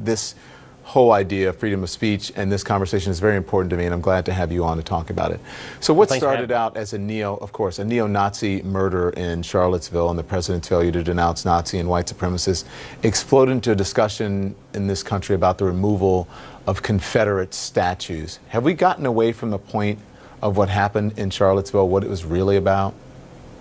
this whole idea of freedom of speech and this conversation is very important to me, and I'm glad to have you on to talk about it. So what started out as a neo-Nazi murder in Charlottesville and the president's failure to denounce Nazi and white supremacists exploded into a discussion in this country about the removal of Confederate statues. Have we gotten away from the point of what happened in Charlottesville, what it was really about?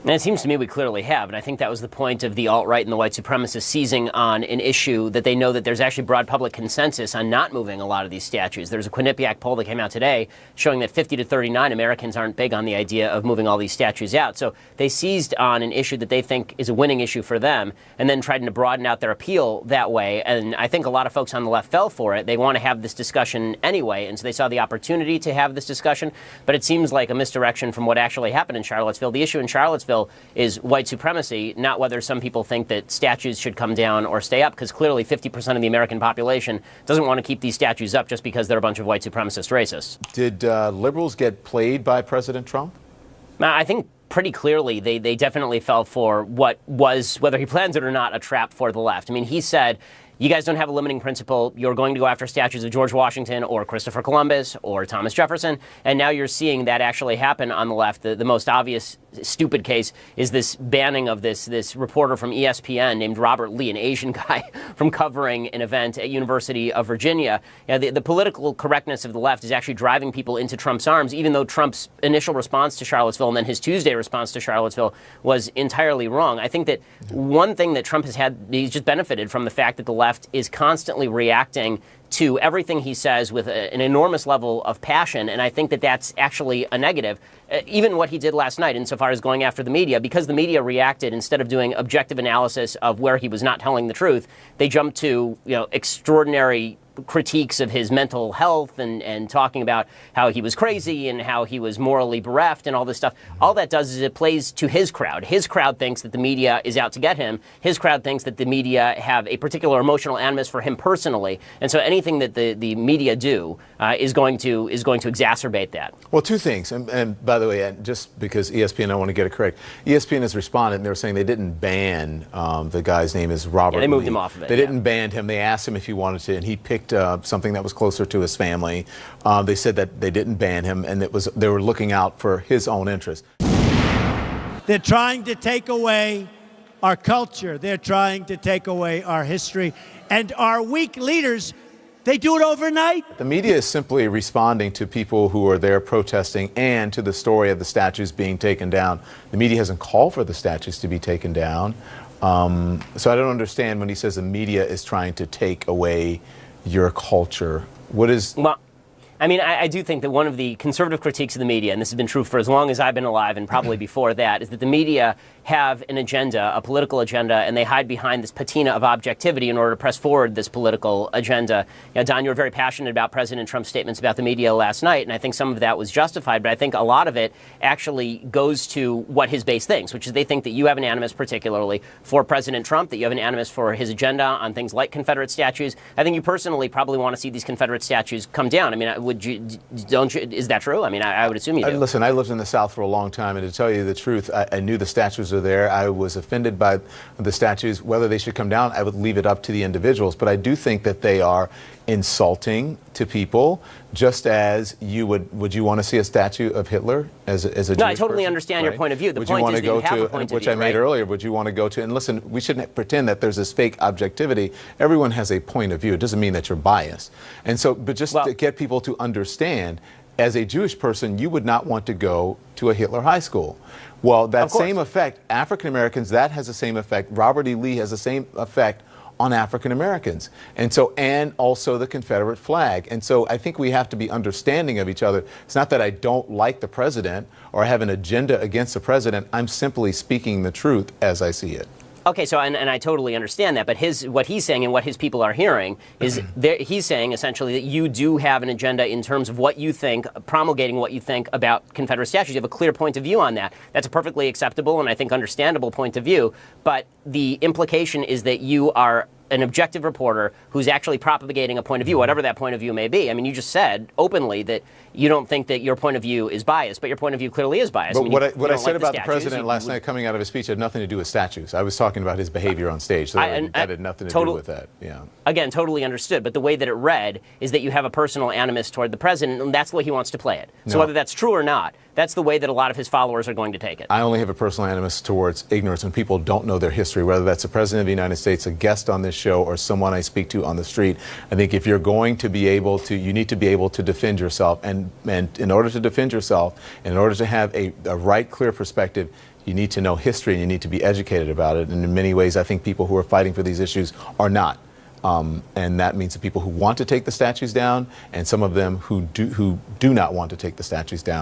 And it seems to me we clearly have, and I think that was the point of the alt-right and the white supremacists seizing on an issue that they know that there's actually broad public consensus on not moving a lot of these statues. There's a Quinnipiac poll that came out today showing that 50 to 39 Americans aren't big on the idea of moving all these statues out. So they seized on an issue that they think is a winning issue for them and then tried to broaden out their appeal that way. And I think a lot of folks on the left fell for it. They want to have this discussion anyway, and so they saw the opportunity to have this discussion, but it seems like a misdirection from what actually happened in Charlottesville. The issue in Charlottesville is white supremacy, not whether some people think that statues should come down or stay up, because clearly 50% of the American population doesn't want to keep these statues up just because they're a bunch of white supremacist racists. Did liberals get played by President Trump? I think pretty clearly they definitely fell for what was, whether he plans it or not, a trap for the left. I mean, he said, you guys don't have a limiting principle. You're going to go after statues of George Washington or Christopher Columbus or Thomas Jefferson. And now you're seeing that actually happen on the left. The most obvious stupid case is this banning of this reporter from ESPN named Robert Lee, an Asian guy, from covering an event at University of Virginia. You know, the political correctness of the left is actually driving people into Trump's arms, even though Trump's initial response to Charlottesville and then his Tuesday response to Charlottesville was entirely wrong. I think that one thing that Trump has had, he's just benefited from the fact that the left is constantly reacting to everything he says with an enormous level of passion, and I think that that's actually a negative. Even what he did last night insofar as going after the media, because the media reacted, instead of doing objective analysis of where he was not telling the truth, they jumped to, extraordinary critiques of his mental health and talking about how he was crazy and how he was morally bereft and all this stuff. All that does is it plays to his crowd. His crowd thinks that the media is out to get him. His crowd thinks that the media have a particular emotional animus for him personally. And so anything that the media do is going to exacerbate that. Well, two things. And by the way, and just because ESPN, I want to get it correct. ESPN has responded, and they're saying they didn't ban the guy's name is Robert. Yeah, they moved Lee. him off of it. They didn't ban him. They asked him if he wanted to, and he picked something that was closer to his family. They said that they didn't ban him, and they were looking out for his own interest. They're trying to take away our culture. They're trying to take away our history. And our weak leaders, they do it overnight. The media is simply responding to people who are there protesting and to the story of the statues being taken down. The media hasn't called for the statues to be taken down. So I don't understand when he says the media is trying to take away your culture. What is... Well, I mean, I do think that one of the conservative critiques of the media, and this has been true for as long as I've been alive and probably before that, is that the media have an agenda, a political agenda, and they hide behind this patina of objectivity in order to press forward this political agenda. Don, you were very passionate about President Trump's statements about the media last night, and I think some of that was justified, but I think a lot of it actually goes to what his base thinks, which is they think that you have an animus particularly for President Trump, that you have an animus for his agenda on things like Confederate statues. I think you personally probably want to see these Confederate statues come down. I mean, is that true? I mean, I would assume you do. Listen, I lived in the South for a long time, and to tell you the truth, I knew the statues were there. I was offended by the statues. Whether they should come down, I would leave it up to the individuals. But I do think that they are insulting to people, just as you would you want to see a statue of Hitler as a Jewish No, I totally person, understand right? your point of view. The would point you want is to go that you have to, a point which of view, I made right? earlier, would you want to go to, and listen, we shouldn't pretend that there's this fake objectivity. Everyone has a point of view. It doesn't mean that you're biased. And so, but just to get people to understand, as a Jewish person, you would not want to go to a Hitler high school. Well, that same effect, African Americans, that has the same effect. Robert E. Lee has the same effect on African Americans. And so, and also the Confederate flag. And so I think we have to be understanding of each other. It's not that I don't like the president or have an agenda against the president. I'm simply speaking the truth as I see it. Okay, so and I totally understand that, but what he's saying and what his people are hearing is he's saying essentially that you do have an agenda in terms of what you think, promulgating what you think about Confederate statues. You have a clear point of view on that. That's a perfectly acceptable and I think understandable point of view, but the implication is that you are an objective reporter who's actually propagating a point of view, whatever that point of view may be. I mean, you just said openly that you don't think that your point of view is biased, but your point of view clearly is biased. But I mean, what I said about the president last night coming out of his speech had nothing to do with statues. I was talking about his behavior on stage. So that had nothing to do with that. Yeah. Again, totally understood. But the way that it read is that you have a personal animus toward the president, and that's the way he wants to play it. So whether that's true or not, that's the way that a lot of his followers are going to take it. I only have a personal animus towards ignorance when people don't know their history, whether that's the president of the United States, a guest on this show, or someone I speak to on the street. I think if you're going to be able to, you need to be able to defend yourself. And in order to defend yourself, in order to have a right, clear perspective, you need to know history and you need to be educated about it. And in many ways, I think people who are fighting for these issues are not. And that means the people who want to take the statues down and some of them who do not want to take the statues down.